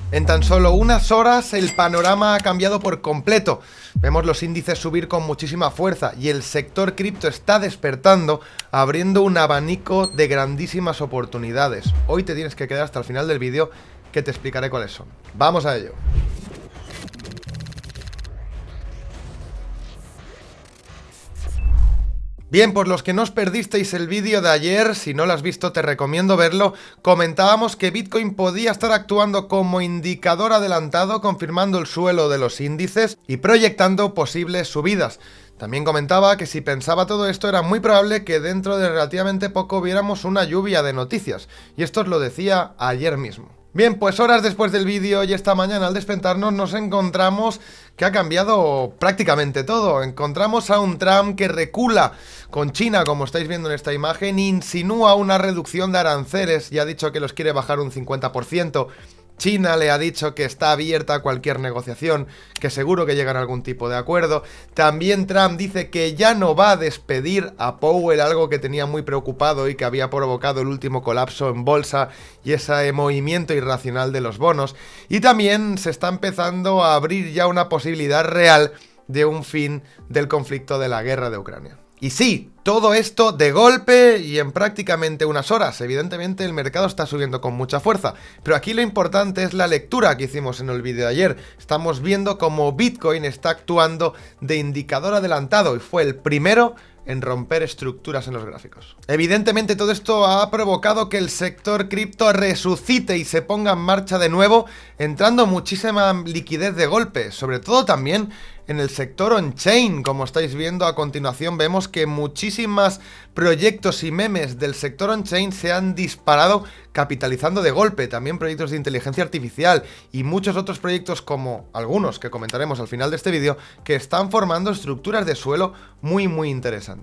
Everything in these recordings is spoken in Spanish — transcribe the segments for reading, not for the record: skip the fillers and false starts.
En tan solo unas horas el panorama ha cambiado por completo. Vemos los índices subir con muchísima fuerza y el sector cripto está despertando, abriendo un abanico de grandísimas oportunidades. Hoy te tienes que quedar hasta el final del vídeo, que te explicaré cuáles son. Vamos a ello. Bien, pues los que no os perdisteis el vídeo de ayer, si no lo has visto te recomiendo verlo. Comentábamos que Bitcoin podía estar actuando como indicador adelantado, confirmando el suelo de los índices y proyectando posibles subidas. También comentaba que si pensaba todo esto era muy probable que dentro de relativamente poco viéramos una lluvia de noticias. Y esto os lo decía ayer mismo. Bien, pues horas después del vídeo y esta mañana al despertarnos nos encontramos que ha cambiado prácticamente todo. Encontramos a un Trump que recula con China, como estáis viendo en esta imagen, insinúa una reducción de aranceles y ha dicho que los quiere bajar un 50%. China le ha dicho que está abierta a cualquier negociación, que seguro que llegan a algún tipo de acuerdo. También Trump dice que ya no va a despedir a Powell, algo que tenía muy preocupado y que había provocado el último colapso en bolsa y ese movimiento irracional de los bonos. Y también se está empezando a abrir ya una posibilidad real de un fin del conflicto de la guerra de Ucrania. Y sí, todo esto de golpe y en prácticamente unas horas. Evidentemente el mercado está subiendo con mucha fuerza, pero aquí lo importante es la lectura que hicimos en el vídeo de ayer. Estamos viendo cómo Bitcoin está actuando de indicador adelantado y fue el primero en romper estructuras en los gráficos. Evidentemente todo esto ha provocado que el sector cripto resucite y se ponga en marcha de nuevo, entrando muchísima liquidez de golpe, sobre todo también en el sector on-chain. Como estáis viendo a continuación, vemos que muchísimos proyectos y memes del sector on-chain se han disparado capitalizando de golpe. También proyectos de inteligencia artificial y muchos otros proyectos, como algunos que comentaremos al final de este vídeo, que están formando estructuras de suelo muy interesantes.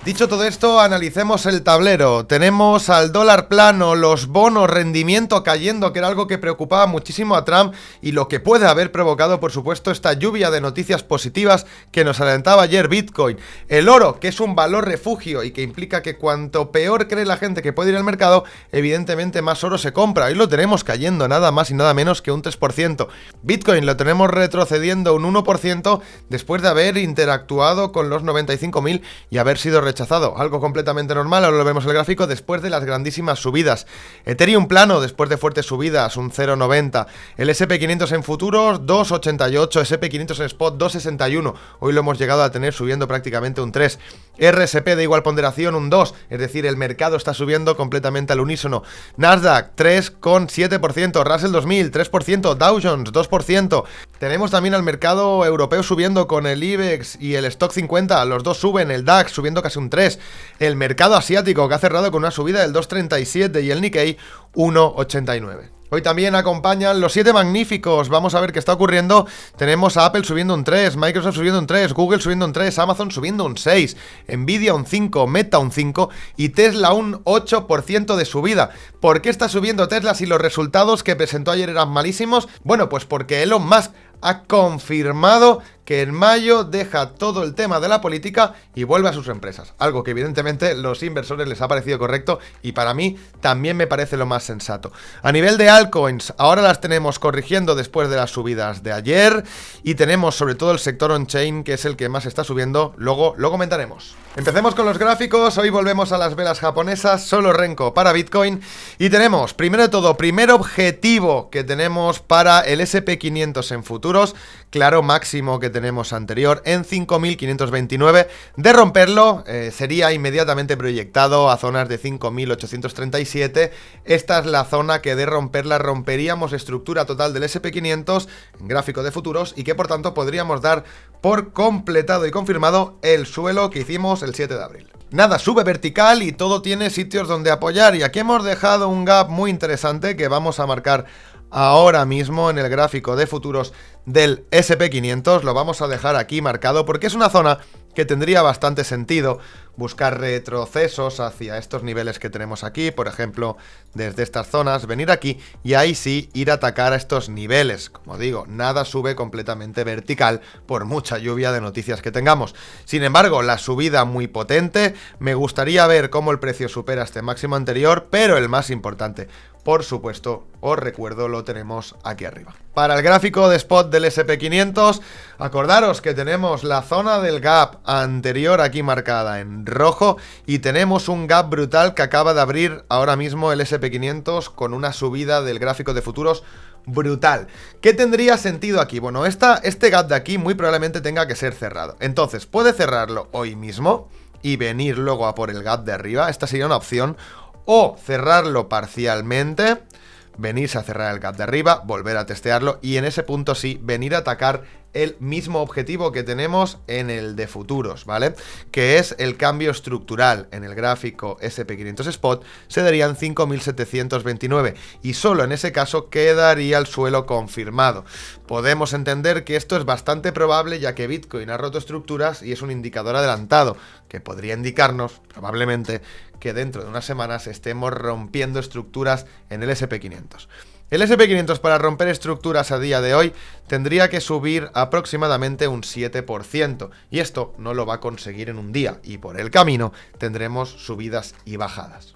Dicho todo esto, analicemos el tablero. Tenemos al dólar plano, los bonos, rendimiento cayendo, que era algo que preocupaba muchísimo a Trump y lo que puede haber provocado, por supuesto, esta lluvia de noticias positivas que nos alentaba ayer Bitcoin. El oro, que es un valor refugio y que implica que cuanto peor cree la gente que puede ir al mercado, evidentemente más oro se compra. Hoy lo tenemos cayendo nada más y nada menos que un 3%. Bitcoin lo tenemos retrocediendo un 1% después de haber interactuado con los 95.000 y haber sido rechazado. Algo completamente normal, ahora lo vemos en el gráfico, después de las grandísimas subidas. Ethereum plano, después de fuertes subidas, un 0,90. El SP500 en futuros, 2,88. SP500 en spot, 2,61. Hoy lo hemos llegado a tener subiendo prácticamente un 3. RSP de igual ponderación, un 2. Es decir, el mercado está subiendo completamente al unísono. Nasdaq, 3,7%. Russell 2000, 3%. Dow Jones, 2%. Tenemos también al mercado europeo subiendo con el IBEX y el Stock 50. Los dos suben. El DAX subiendo casi un 3. El mercado asiático, que ha cerrado con una subida del 2,37 y el Nikkei 1,89. Hoy también acompañan los 7 magníficos. Vamos a ver qué está ocurriendo. Tenemos a Apple subiendo un 3, Microsoft subiendo un 3, Google subiendo un 3, Amazon subiendo un 6, Nvidia un 5, Meta un 5 y Tesla un 8% de subida. ¿Por qué está subiendo Tesla si los resultados que presentó ayer eran malísimos? Bueno, pues porque Elon Musk ha confirmado que en mayo deja todo el tema de la política y vuelve a sus empresas. Algo que evidentemente los inversores les ha parecido correcto y para mí también me parece lo más sensato. A nivel de altcoins, ahora las tenemos corrigiendo después de las subidas de ayer y tenemos sobre todo el sector on-chain, que es el que más está subiendo. Luego lo comentaremos. Empecemos con los gráficos. Hoy volvemos a las velas japonesas, solo renko para Bitcoin y tenemos, primero de todo, primer objetivo que tenemos para el SP500 en futuros, claro máximo que tenemos anterior en 5.529. De romperlo sería inmediatamente proyectado a zonas de 5.837. Esta es la zona que de romperla romperíamos estructura total del SP500 en gráfico de futuros y que por tanto podríamos dar por completado y confirmado el suelo que hicimos el 7 de abril. Nada, sube vertical y todo tiene sitios donde apoyar y aquí hemos dejado un gap muy interesante que vamos a marcar ahora mismo en el gráfico de futuros del SP500. Lo vamos a dejar aquí marcado porque es una zona que tendría bastante sentido buscar retrocesos hacia estos niveles que tenemos aquí, por ejemplo, desde estas zonas, venir aquí y ahí sí ir a atacar a estos niveles. Como digo, nada sube completamente vertical por mucha lluvia de noticias que tengamos. Sin embargo, la subida muy potente, me gustaría ver cómo el precio supera este máximo anterior, pero el más importante, por supuesto, os recuerdo, lo tenemos aquí arriba. Para el gráfico de spot del SP500, acordaros que tenemos la zona del gap anterior aquí marcada en rojo y tenemos un gap brutal que acaba de abrir ahora mismo el SP500 con una subida del gráfico de futuros brutal. ¿Qué tendría sentido aquí? Bueno, este gap de aquí muy probablemente tenga que ser cerrado. Entonces, puede cerrarlo hoy mismo y venir luego a por el gap de arriba. Esta sería una opción. O cerrarlo parcialmente, venirse a cerrar el gap de arriba, volver a testearlo y en ese punto sí, venir a atacar el mismo objetivo que tenemos en el de futuros, ¿vale? Que es el cambio estructural. En el gráfico SP500 Spot se darían 5.729 y solo en ese caso quedaría el suelo confirmado. Podemos entender que esto es bastante probable ya que Bitcoin ha roto estructuras y es un indicador adelantado que podría indicarnos, probablemente, que dentro de unas semanas estemos rompiendo estructuras en el SP500. El SP500 para romper estructuras a día de hoy tendría que subir aproximadamente un 7% y esto no lo va a conseguir en un día y por el camino tendremos subidas y bajadas.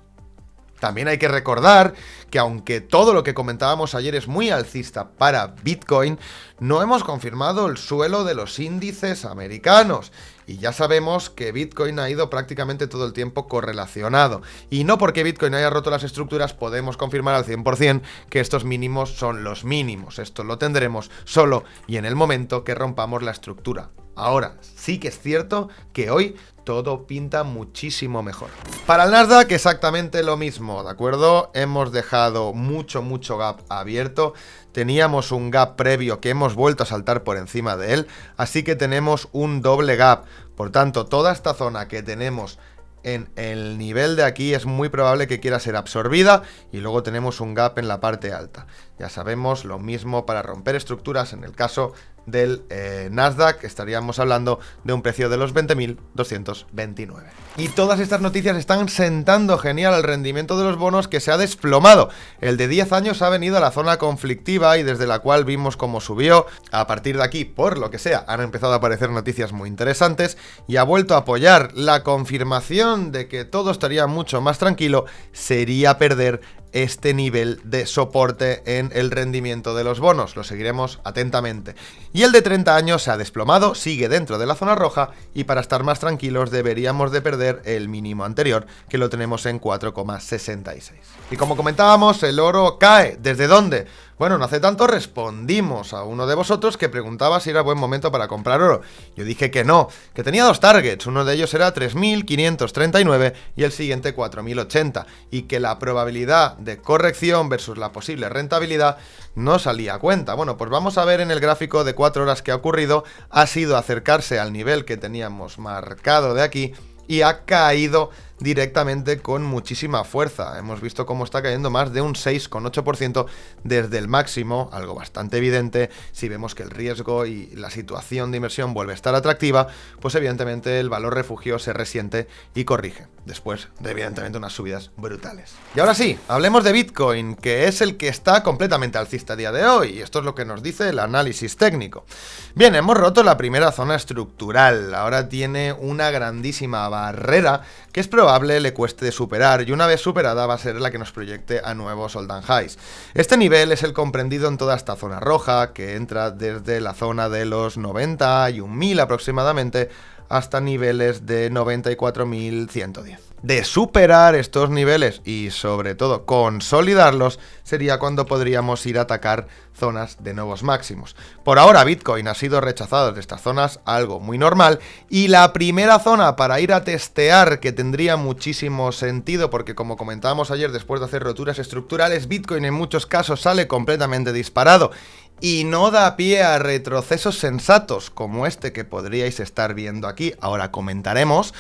También hay que recordar que aunque todo lo que comentábamos ayer es muy alcista para Bitcoin, no hemos confirmado el suelo de los índices americanos. Y ya sabemos que Bitcoin ha ido prácticamente todo el tiempo correlacionado. Y no porque Bitcoin haya roto las estructuras podemos confirmar al 100% que estos mínimos son los mínimos. Esto lo tendremos solo y en el momento que rompamos la estructura. Ahora, sí que es cierto que hoy todo pinta muchísimo mejor. Para el Nasdaq exactamente lo mismo, ¿de acuerdo? Hemos dejado mucho gap abierto. Teníamos un gap previo que hemos vuelto a saltar por encima de él, así que tenemos un doble gap. Por tanto, toda esta zona que tenemos en el nivel de aquí es muy probable que quiera ser absorbida y luego tenemos un gap en la parte alta. Ya sabemos lo mismo para romper estructuras en el caso del Nasdaq, estaríamos hablando de un precio de los 20.229. Y todas estas noticias están sentando genial el rendimiento de los bonos que se ha desplomado. El de 10 años ha venido a la zona conflictiva y desde la cual vimos cómo subió. A partir de aquí, por lo que sea, han empezado a aparecer noticias muy interesantes y ha vuelto a apoyar. La confirmación de que todo estaría mucho más tranquilo sería perder este nivel de soporte en el rendimiento de los bonos. Lo seguiremos atentamente. Y el de 30 años se ha desplomado, sigue dentro de la zona roja y para estar más tranquilos deberíamos de perder el mínimo anterior, que lo tenemos en 4,66. Y como comentábamos, el oro cae. ¿Desde dónde? Bueno, no hace tanto respondimos a uno de vosotros que preguntaba si era buen momento para comprar oro. Yo dije que no, que tenía dos targets, uno de ellos era 3.539 y el siguiente 4.080, y que la probabilidad de corrección versus la posible rentabilidad no salía a cuenta. Bueno, pues vamos a ver en el gráfico de 4 horas qué ha ocurrido. Ha sido acercarse al nivel que teníamos marcado de aquí y ha caído directamente con muchísima fuerza. Hemos visto cómo está cayendo más de un 6,8% desde el máximo, algo bastante evidente. Si vemos que el riesgo y la situación de inversión vuelve a estar atractiva, pues evidentemente el valor refugio se resiente y corrige, después de evidentemente unas subidas brutales. Y ahora sí, hablemos de Bitcoin, que es el que está completamente alcista a día de hoy, y esto es lo que nos dice el análisis técnico. Bien, hemos roto la primera zona estructural, ahora tiene una grandísima barrera que es probable le cueste de superar y una vez superada va a ser la que nos proyecte a nuevos all-time highs. Este nivel es el comprendido en toda esta zona roja que entra desde la zona de los 91.000 aproximadamente hasta niveles de 94.110. De superar estos niveles y sobre todo consolidarlos sería cuando podríamos ir a atacar zonas de nuevos máximos. Por ahora Bitcoin ha sido rechazado de estas zonas, algo muy normal, y la primera zona para ir a testear que tendría muchísimo sentido porque como comentábamos ayer, después de hacer roturas estructurales, Bitcoin en muchos casos sale completamente disparado y no da pie a retrocesos sensatos como este que podríais estar viendo aquí, ahora comentaremos.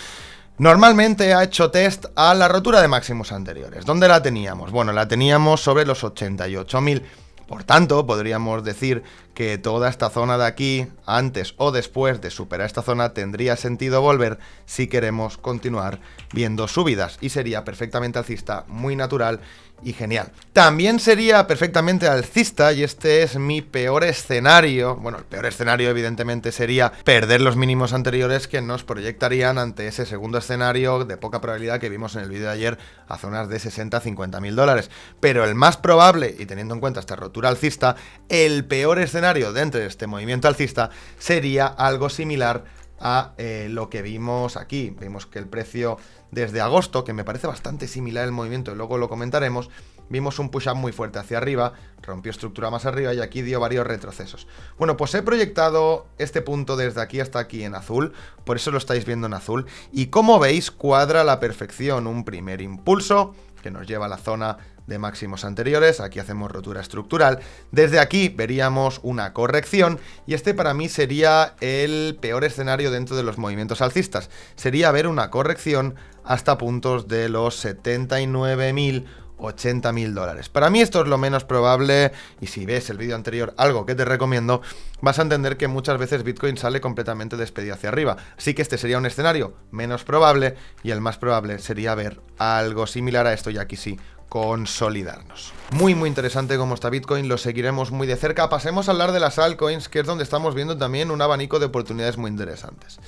Normalmente ha hecho test a la rotura de máximos anteriores. ¿Dónde la teníamos? Bueno, la teníamos sobre los 88.000. Por tanto, podríamos decir que toda esta zona de aquí, antes o después de superar esta zona, tendría sentido volver si queremos continuar viendo subidas. Y sería perfectamente alcista, muy natural y genial. También sería perfectamente alcista, y este es mi peor escenario. Bueno, el peor escenario evidentemente sería perder los mínimos anteriores que nos proyectarían ante ese segundo escenario de poca probabilidad que vimos en el vídeo de ayer a zonas de 60-50 mil dólares. Pero el más probable, y teniendo en cuenta esta rotura alcista, el peor escenario dentro de este movimiento alcista sería algo similar a lo que vimos aquí. Vimos que el precio desde agosto, que me parece bastante similar el movimiento y luego lo comentaremos, vimos un push-up muy fuerte hacia arriba, rompió estructura más arriba y aquí dio varios retrocesos. Bueno, pues he proyectado este punto desde aquí hasta aquí en azul, por eso lo estáis viendo en azul, y como veis cuadra a la perfección un primer impulso que nos lleva a la zona de máximos anteriores. Aquí hacemos rotura estructural, desde aquí veríamos una corrección, y este para mí sería el peor escenario dentro de los movimientos alcistas, sería ver una corrección hasta puntos de los 79.000, 80.000 dólares. Para mí esto es lo menos probable, y si ves el vídeo anterior, algo que te recomiendo, vas a entender que muchas veces Bitcoin sale completamente despedido hacia arriba. Así que este sería un escenario menos probable, y el más probable sería ver algo similar a esto, y aquí sí, consolidarnos. Muy interesante cómo está Bitcoin, lo seguiremos muy de cerca. Pasemos a hablar de las altcoins, que es donde estamos viendo también un abanico de oportunidades muy interesantes.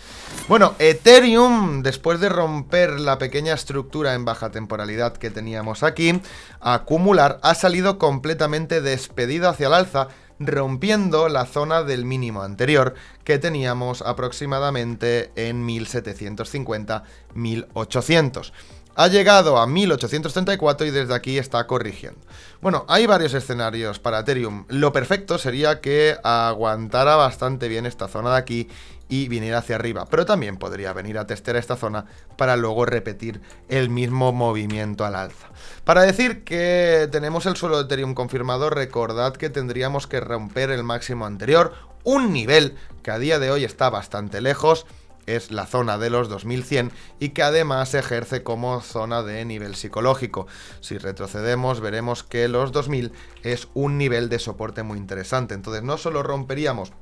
Bueno, Ethereum, después de romper la pequeña estructura en baja temporalidad que teníamos aquí, acumular, ha salido completamente despedido hacia el alza, rompiendo la zona del mínimo anterior que teníamos aproximadamente en 1750-1800. Ha llegado a 1834 y desde aquí está corrigiendo. Bueno, hay varios escenarios para Ethereum. Lo perfecto sería que aguantara bastante bien esta zona de aquí y viniera hacia arriba, pero también podría venir a testear esta zona para luego repetir el mismo movimiento al alza. Para decir que tenemos el suelo de Ethereum confirmado, recordad que tendríamos que romper el máximo anterior, un nivel que a día de hoy está bastante lejos, es la zona de los 2100, y que además ejerce como zona de nivel psicológico. Si retrocedemos veremos que los 2000 es un nivel de soporte muy interesante. Entonces no solo romperíamos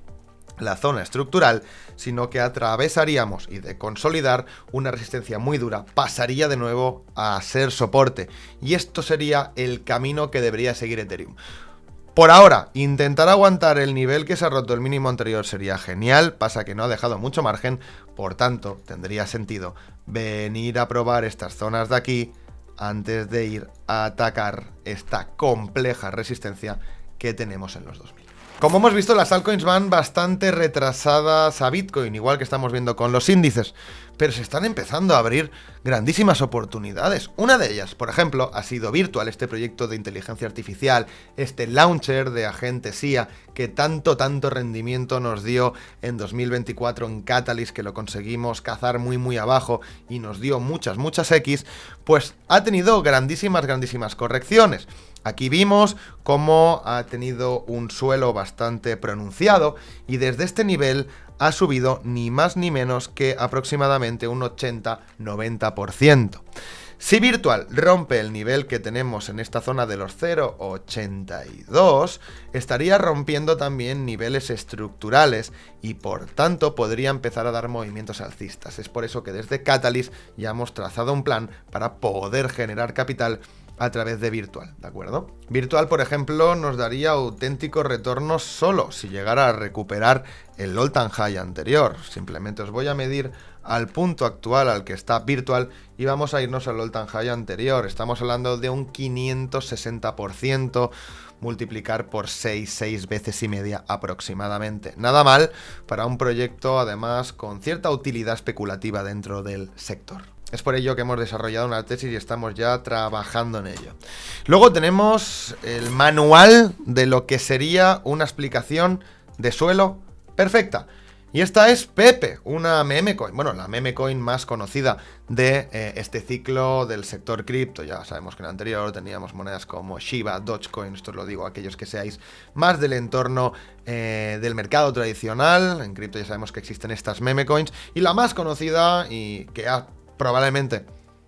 la zona estructural, sino que atravesaríamos, y de consolidar, una resistencia muy dura, pasaría de nuevo a ser soporte, y esto sería el camino que debería seguir Ethereum. Por ahora, intentar aguantar el nivel que se ha roto el mínimo anterior sería genial, pasa que no ha dejado mucho margen, por tanto, tendría sentido venir a probar estas zonas de aquí antes de ir a atacar esta compleja resistencia que tenemos en los 2000. Como hemos visto, las altcoins van bastante retrasadas a Bitcoin, igual que estamos viendo con los índices, pero se están empezando a abrir grandísimas oportunidades. Una de ellas, por ejemplo, ha sido Virtual, este proyecto de inteligencia artificial, este launcher de agente SIA que tanto rendimiento nos dio en 2024 en Catalyst, que lo conseguimos cazar muy abajo y nos dio muchas X, pues ha tenido grandísimas correcciones. Aquí vimos cómo ha tenido un suelo bastante pronunciado y desde este nivel ha subido ni más ni menos que aproximadamente un 80-90%. Si Virtual rompe el nivel que tenemos en esta zona de los 0,82, estaría rompiendo también niveles estructurales y por tanto podría empezar a dar movimientos alcistas. Es por eso que desde Catalyst ya hemos trazado un plan para poder generar capital a través de Virtual, ¿de acuerdo? Virtual, por ejemplo, nos daría auténticos retornos solo si llegara a recuperar el all-time high anterior. Simplemente os voy a medir al punto actual al que está Virtual y vamos a irnos al all-time high anterior. Estamos hablando de un 560%, multiplicar por 6 veces y media aproximadamente. Nada mal para un proyecto, además, con cierta utilidad especulativa dentro del sector. Es por ello que hemos desarrollado una tesis y estamos ya trabajando en ello. Luego tenemos el manual de lo que sería una explicación de suelo perfecta. Y esta es Pepe, una meme coin. Bueno, la meme coin más conocida de este ciclo del sector cripto. Ya sabemos que en el anterior teníamos monedas como Shiba, Dogecoin. Esto os lo digo a aquellos que seáis más del entorno del mercado tradicional. En cripto ya sabemos que existen estas meme coins. Y la más conocida y que ha probablemente,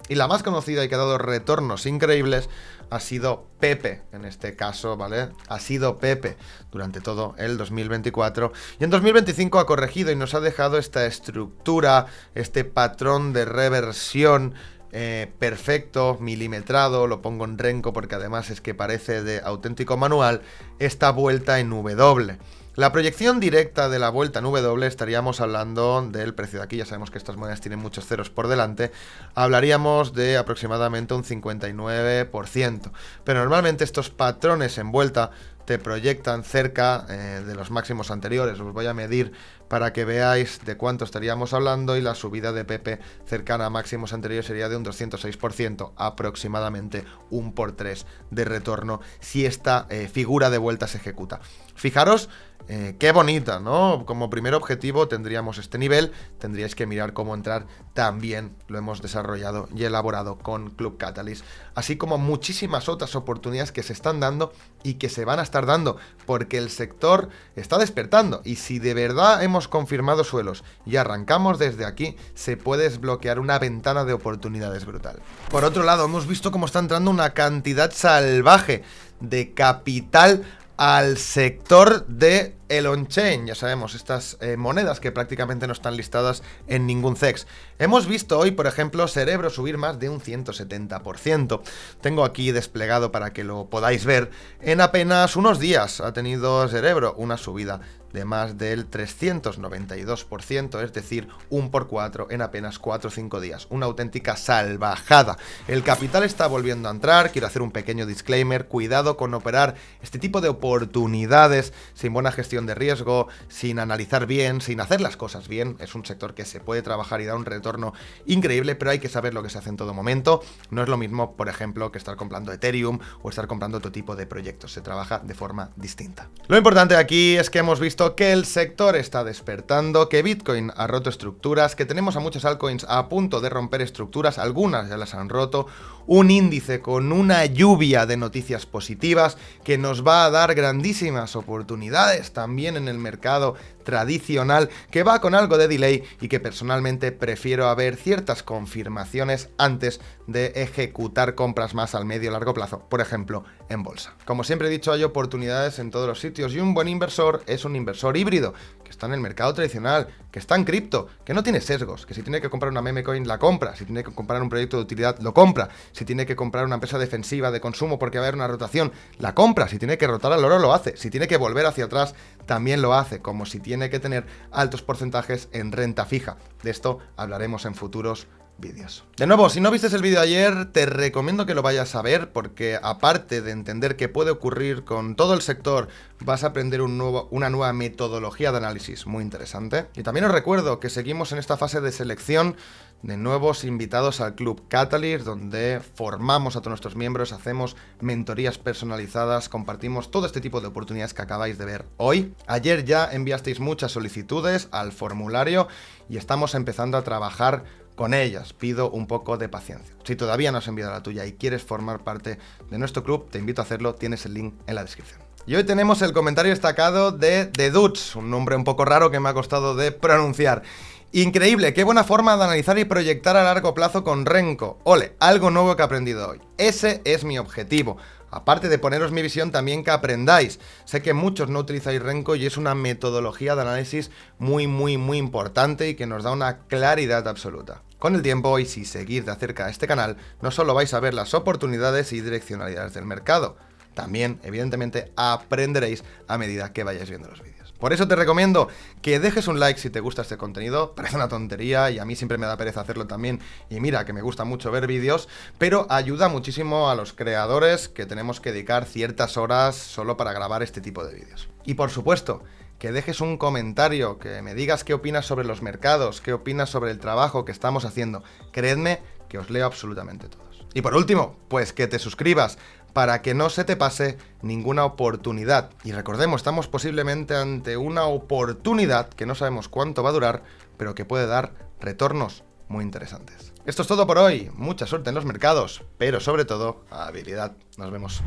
y la más conocida y que ha dado retornos increíbles, ha sido Pepe, en este caso, ¿vale? Ha sido Pepe durante todo el 2024 y en 2025 ha corregido y nos ha dejado esta estructura, este patrón de reversión perfecto, milimetrado, lo pongo en renco porque además es que parece de auténtico manual, esta vuelta en W. La proyección directa de la vuelta en W estaríamos hablando del precio de aquí, ya sabemos que estas monedas tienen muchos ceros por delante, hablaríamos de aproximadamente un 59%, pero normalmente estos patrones en vuelta te proyectan cerca de los máximos anteriores. Os voy a medir para que veáis de cuánto estaríamos hablando, y la subida de Pepe cercana a máximos anteriores sería de un 206%, aproximadamente un por 3 de retorno si esta figura de vuelta se ejecuta. Fijaros qué bonita, ¿no? Como primer objetivo tendríamos este nivel, tendríais que mirar cómo entrar, también lo hemos desarrollado y elaborado con Club Catalyst, así como muchísimas otras oportunidades que se están dando y que se van a estar dando, porque el sector está despertando, y si de verdad hemos confirmado suelos y arrancamos desde aquí, se puede desbloquear una ventana de oportunidades brutal. Por otro lado, hemos visto cómo está entrando una cantidad salvaje de capital al sector de el on-chain, ya sabemos, estas monedas que prácticamente no están listadas en ningún CEX. Hemos visto hoy, por ejemplo, Cerebro subir más de un 170%. Tengo aquí desplegado para que lo podáis ver. En apenas unos días ha tenido Cerebro una subida de más del 392%, es decir, un por 4 en apenas 4 o 5 días. Una auténtica salvajada. El capital está volviendo a entrar. Quiero hacer un pequeño disclaimer: cuidado con operar este tipo de oportunidades sin buena gestión de riesgo, sin analizar bien, sin hacer las cosas bien. Es un sector que se puede trabajar y da un retorno increíble, pero hay que saber lo que se hace en todo momento. No es lo mismo, por ejemplo, que estar comprando Ethereum o estar comprando otro tipo de proyectos. Se trabaja de forma distinta. Lo importante aquí es que hemos visto que el sector está despertando, que Bitcoin ha roto estructuras, que tenemos a muchos altcoins a punto de romper estructuras, algunas ya las han roto, un índice con una lluvia de noticias positivas que nos va a dar grandísimas oportunidades también en el mercado tradicional, que va con algo de delay y que personalmente prefiero a ver ciertas confirmaciones antes de ejecutar compras más al medio y largo plazo, por ejemplo, en bolsa. Como siempre he dicho, hay oportunidades en todos los sitios, y un buen inversor es un inversor híbrido, que está en el mercado tradicional, que está en cripto, que no tiene sesgos, que si tiene que comprar una meme coin la compra, si tiene que comprar un proyecto de utilidad lo compra, si tiene que comprar una empresa defensiva de consumo porque va a haber una rotación, la compra, si tiene que rotar al oro lo hace, si tiene que volver hacia atrás también lo hace, como si tiene que tener altos porcentajes en renta fija. De esto hablaremos en futuros vídeos. De nuevo, si no viste el vídeo de ayer, te recomiendo que lo vayas a ver, porque aparte de entender qué puede ocurrir con todo el sector, vas a aprender una nueva metodología de análisis muy interesante. Y también os recuerdo que seguimos en esta fase de selección de nuevos invitados al Club Catalyst, donde formamos a todos nuestros miembros, hacemos mentorías personalizadas, compartimos todo este tipo de oportunidades que acabáis de ver hoy. Ayer ya enviasteis muchas solicitudes al formulario y estamos empezando a trabajar con ellas. Pido un poco de paciencia. Si todavía no has enviado la tuya y quieres formar parte de nuestro club, te invito a hacerlo, tienes el link en la descripción. Y hoy tenemos el comentario destacado de The Dudes, un nombre un poco raro que me ha costado de pronunciar. Increíble, qué buena forma de analizar y proyectar a largo plazo con Renko. Ole, algo nuevo que he aprendido hoy. Ese es mi objetivo. Aparte de poneros mi visión, también que aprendáis. Sé que muchos no utilizáis Renko y es una metodología de análisis muy importante y que nos da una claridad absoluta. Con el tiempo, y si seguís de cerca este canal, no solo vais a ver las oportunidades y direccionalidades del mercado, también, evidentemente, aprenderéis a medida que vayáis viendo los vídeos. Por eso te recomiendo que dejes un like si te gusta este contenido. Parece una tontería y a mí siempre me da pereza hacerlo también. Y mira que me gusta mucho ver vídeos, pero ayuda muchísimo a los creadores que tenemos que dedicar ciertas horas solo para grabar este tipo de vídeos. Y por supuesto, que dejes un comentario, que me digas qué opinas sobre los mercados, qué opinas sobre el trabajo que estamos haciendo. Creedme que os leo absolutamente todos. Y por último, pues que te suscribas para que no se te pase ninguna oportunidad. Y recordemos, estamos posiblemente ante una oportunidad que no sabemos cuánto va a durar, pero que puede dar retornos muy interesantes. Esto es todo por hoy. Mucha suerte en los mercados, pero sobre todo, habilidad. Nos vemos.